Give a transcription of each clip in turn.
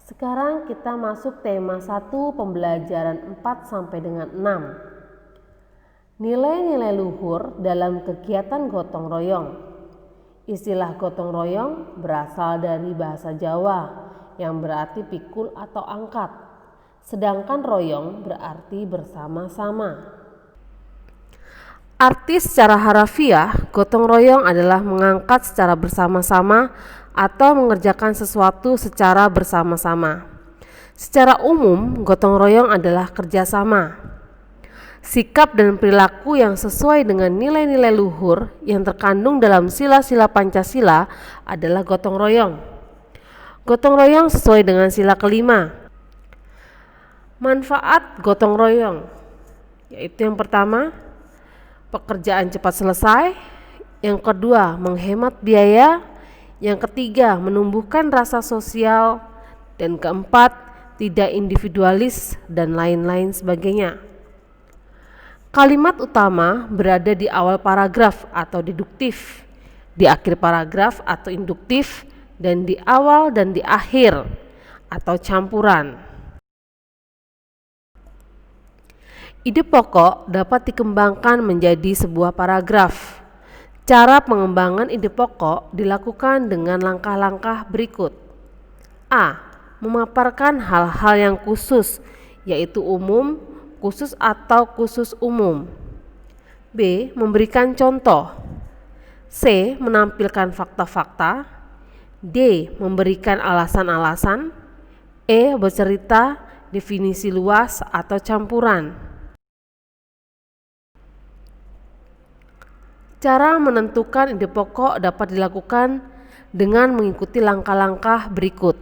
Sekarang kita masuk tema 1 pembelajaran 4 sampai dengan 6. Nilai-nilai luhur dalam kegiatan gotong royong. Istilah gotong royong berasal dari bahasa Jawa yang berarti pikul atau angkat. Sedangkan royong berarti bersama-sama. Arti secara harafiah, gotong royong adalah mengangkat secara bersama-sama atau mengerjakan sesuatu secara bersama-sama. Secara umum, gotong royong adalah kerjasama. Sikap dan perilaku yang sesuai dengan nilai-nilai luhur yang terkandung dalam sila-sila Pancasila adalah gotong royong. Gotong royong sesuai dengan sila kelima. Manfaat gotong royong, yaitu yang pertama, pekerjaan cepat selesai. Yang kedua, menghemat biaya. Yang ketiga, menumbuhkan rasa sosial. Dan keempat, tidak individualis dan lain-lain sebagainya. Kalimat utama berada di awal paragraf atau deduktif, di akhir paragraf atau induktif, dan di awal dan di akhir atau campuran. Ide pokok dapat dikembangkan menjadi sebuah paragraf. Cara pengembangan ide pokok dilakukan dengan langkah-langkah berikut. A. Memaparkan hal-hal yang khusus, yaitu umum, khusus atau khusus umum. B. Memberikan contoh. C. Menampilkan fakta-fakta. D. Memberikan alasan-alasan. E. Bercerita, definisi luas atau campuran. Cara menentukan ide pokok dapat dilakukan dengan mengikuti langkah-langkah berikut.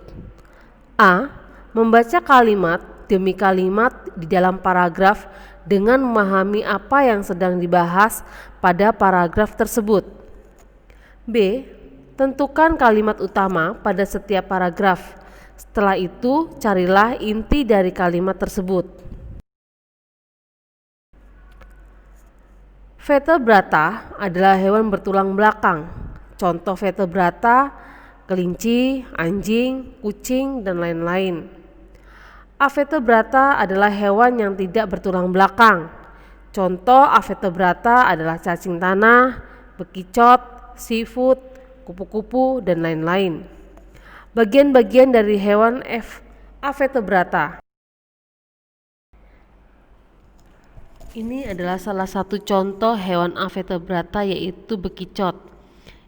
A. Membaca kalimat demi kalimat di dalam paragraf dengan memahami apa yang sedang dibahas pada paragraf tersebut. B. Tentukan kalimat utama pada setiap paragraf. Setelah itu, carilah inti dari kalimat tersebut. Vertebrata adalah hewan bertulang belakang. Contoh vertebrata, kelinci, anjing, kucing, dan lain-lain. Avertebrata adalah hewan yang tidak bertulang belakang. Contoh avertebrata adalah cacing tanah, bekicot, seafood, kupu-kupu, dan lain-lain. Bagian-bagian dari hewan avertebrata. Ini adalah salah satu contoh hewan avertebrata, yaitu bekicot,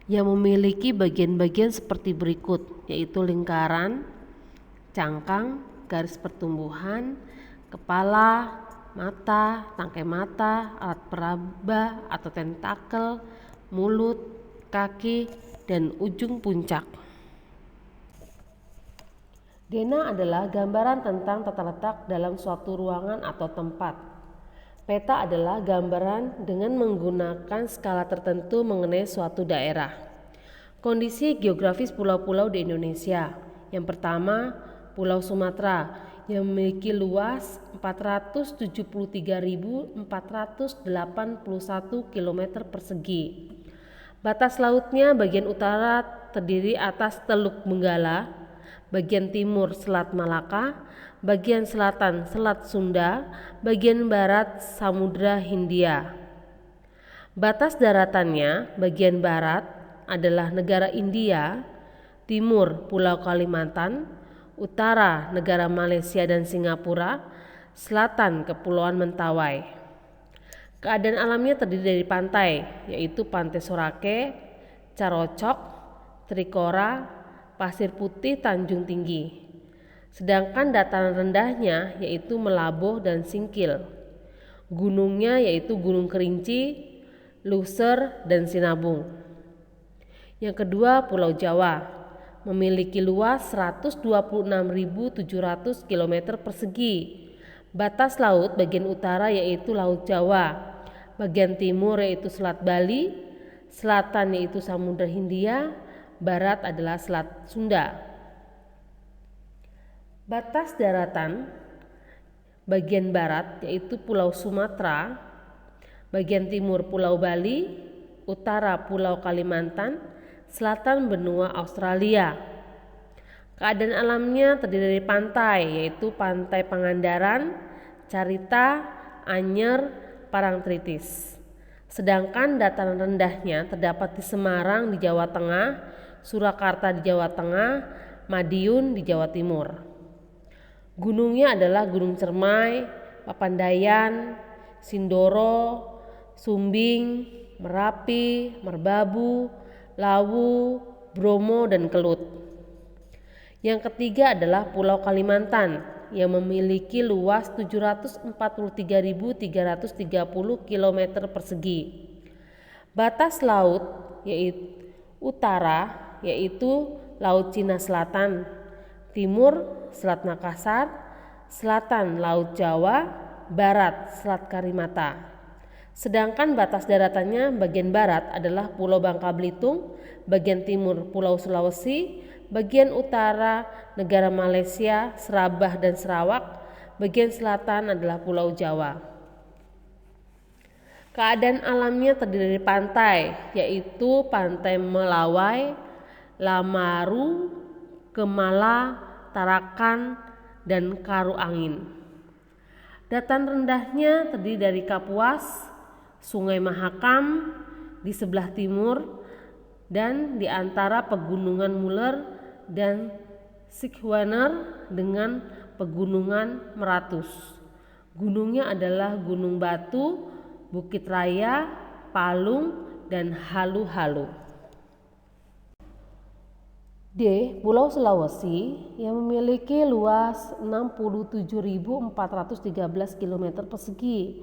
yang memiliki bagian-bagian seperti berikut, yaitu lingkaran, cangkang, garis pertumbuhan, kepala, mata, tangkai mata, alat peraba atau tentakel, mulut, kaki, dan ujung puncak. Dena adalah gambaran tentang tata letak dalam suatu ruangan atau tempat. Peta adalah gambaran dengan menggunakan skala tertentu mengenai suatu daerah. Kondisi geografis pulau-pulau di Indonesia. Yang pertama, Pulau Sumatera yang memiliki luas 473.481 km persegi. Batas lautnya bagian utara terdiri atas Teluk Benggala, bagian timur Selat Malaka, bagian selatan Selat Sunda, bagian barat Samudra Hindia. Batas daratannya bagian barat adalah negara India, timur Pulau Kalimantan, utara negara Malaysia dan Singapura, selatan Kepulauan Mentawai. Keadaan alamnya terdiri dari pantai, yaitu Pantai Sorake, Carocok, Trikora, Pasir Putih, Tanjung Tinggi. Sedangkan dataran rendahnya yaitu Melaboh dan Singkil. Gunungnya yaitu Gunung Kerinci, Luser, dan Sinabung. Yang kedua, Pulau Jawa memiliki luas 126.700 km persegi. Batas laut bagian utara yaitu Laut Jawa, bagian timur yaitu Selat Bali, selatan yaitu Samudra Hindia, barat adalah Selat Sunda. Batas daratan bagian barat yaitu Pulau Sumatera, bagian timur Pulau Bali, utara Pulau Kalimantan, selatan benua Australia. Keadaan alamnya terdiri dari pantai, yaitu Pantai Pangandaran, Carita, Anyer, Parangtritis. Sedangkan dataran rendahnya terdapat di Semarang di Jawa Tengah, Surakarta di Jawa Tengah, Madiun di Jawa Timur. Gunungnya adalah Gunung Cermai, Papandayan, Sindoro, Sumbing, Merapi, Merbabu, Lawu, Bromo, dan Kelut. Yang ketiga adalah Pulau Kalimantan yang memiliki luas 743.330 km persegi. Batas laut yaitu utara yaitu Laut Cina Selatan, timur Selat Makassar, selatan Laut Jawa, barat Selat Karimata. Sedangkan batas daratannya bagian barat adalah Pulau Bangka Belitung, bagian timur Pulau Sulawesi, bagian utara negara Malaysia, Serabah dan Sarawak, bagian selatan adalah Pulau Jawa. Keadaan alamnya terdiri dari pantai, yaitu Pantai Melawai, Lamaru, Kemala, Tarakan, dan Karuangin. Dataran rendahnya terdiri dari Kapuas, Sungai Mahakam di sebelah timur, dan di antara Pegunungan Muller dan Sikwaner dengan Pegunungan Meratus. Gunungnya adalah Gunung Batu, Bukit Raya, Palung, dan Halu-Halu. D. Pulau Sulawesi yang memiliki luas 67.413 km persegi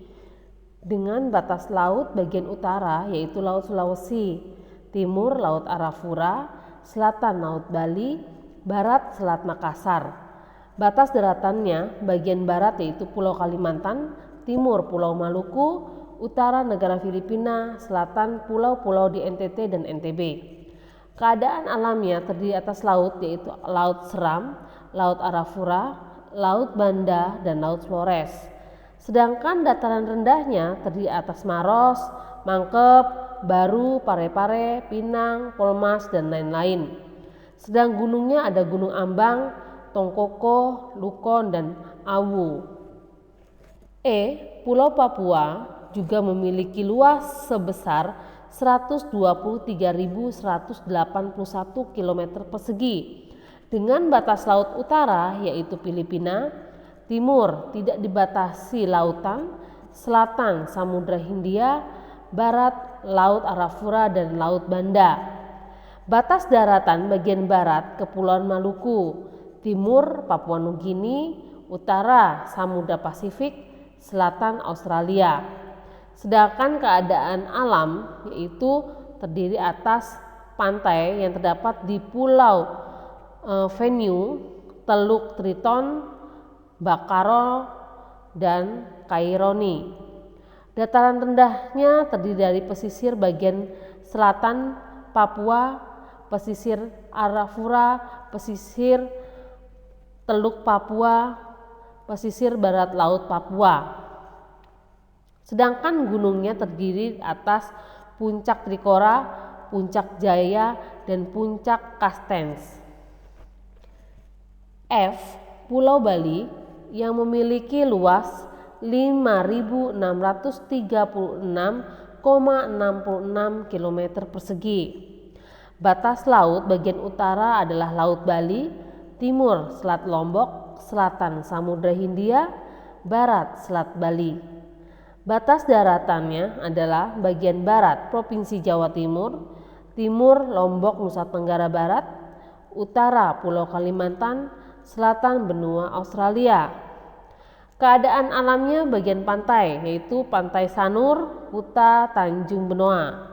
dengan batas laut bagian utara yaitu Laut Sulawesi, timur Laut Arafura, selatan Laut Bali, barat Selat Makassar. Batas daratannya bagian barat yaitu Pulau Kalimantan, timur Pulau Maluku, utara negara Filipina, selatan pulau-pulau di NTT dan NTB. Keadaan alamnya terdiri atas laut yaitu Laut Seram, Laut Arafura, Laut Banda, dan Laut Flores. Sedangkan dataran rendahnya terdiri atas Maros, Mangkep, Baru, Parepare, Pinang, Polmas, dan lain-lain. Sedang gunungnya ada Gunung Ambang, Tongkoko, Lukon, dan Awu. Pulau Papua juga memiliki luas sebesar 123.181 km persegi dengan batas laut utara yaitu Filipina, timur tidak dibatasi lautan, selatan Samudra Hindia, barat Laut Arafura dan Laut Banda. Batas daratan bagian barat Kepulauan Maluku, timur Papua Nugini, utara Samudra Pasifik, selatan Australia. Sedangkan keadaan alam yaitu terdiri atas pantai yang terdapat di Pulau Venue, Teluk Triton, Bakaro, dan Kaironi. Dataran rendahnya terdiri dari pesisir bagian selatan Papua, pesisir Arafura, pesisir Teluk Papua, pesisir barat Laut Papua. Sedangkan gunungnya terdiri atas Puncak Trikora, Puncak Jaya, dan Puncak Kastens. Pulau Bali yang memiliki luas 5.636,66 km persegi. Batas laut bagian utara adalah Laut Bali, timur Selat Lombok, selatan Samudra Hindia, barat Selat Bali. Batas daratannya adalah bagian barat Provinsi Jawa Timur, timur Lombok Nusa Tenggara Barat, utara Pulau Kalimantan, selatan benua Australia. Keadaan alamnya bagian pantai yaitu Pantai Sanur, Kuta, Tanjung Benoa.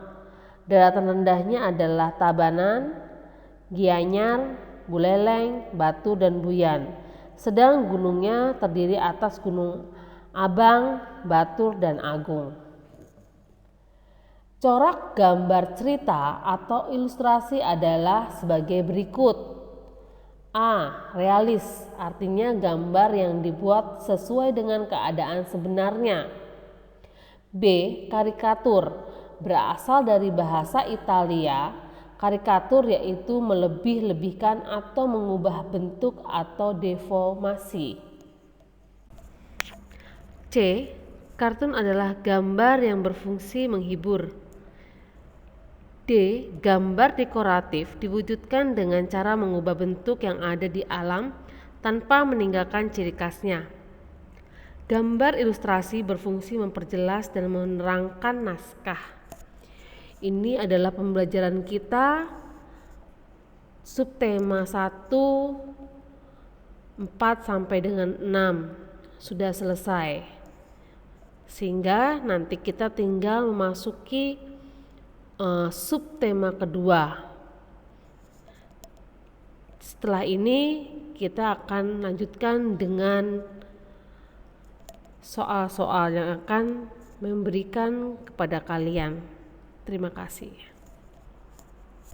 Daratan rendahnya adalah Tabanan, Gianyar, Buleleng, Batu, dan Buyan. Sedang gunungnya terdiri atas Gunung Abang, Batur, dan Agung. Corak gambar cerita atau ilustrasi adalah sebagai berikut. Realis, artinya gambar yang dibuat sesuai dengan keadaan sebenarnya. B. Karikatur, berasal dari bahasa Italia Karikatur yaitu melebih-lebihkan atau mengubah bentuk atau deformasi. C. Kartun adalah gambar yang berfungsi menghibur. D. Gambar dekoratif diwujudkan dengan cara mengubah bentuk yang ada di alam tanpa meninggalkan ciri khasnya. Gambar ilustrasi berfungsi memperjelas dan menerangkan naskah. Ini adalah pembelajaran kita subtema 1 4 sampai dengan 6 sudah selesai. Sehingga nanti kita tinggal memasuki subtema kedua. Setelah ini kita akan lanjutkan dengan soal-soal yang akan memberikan kepada kalian. Terima kasih.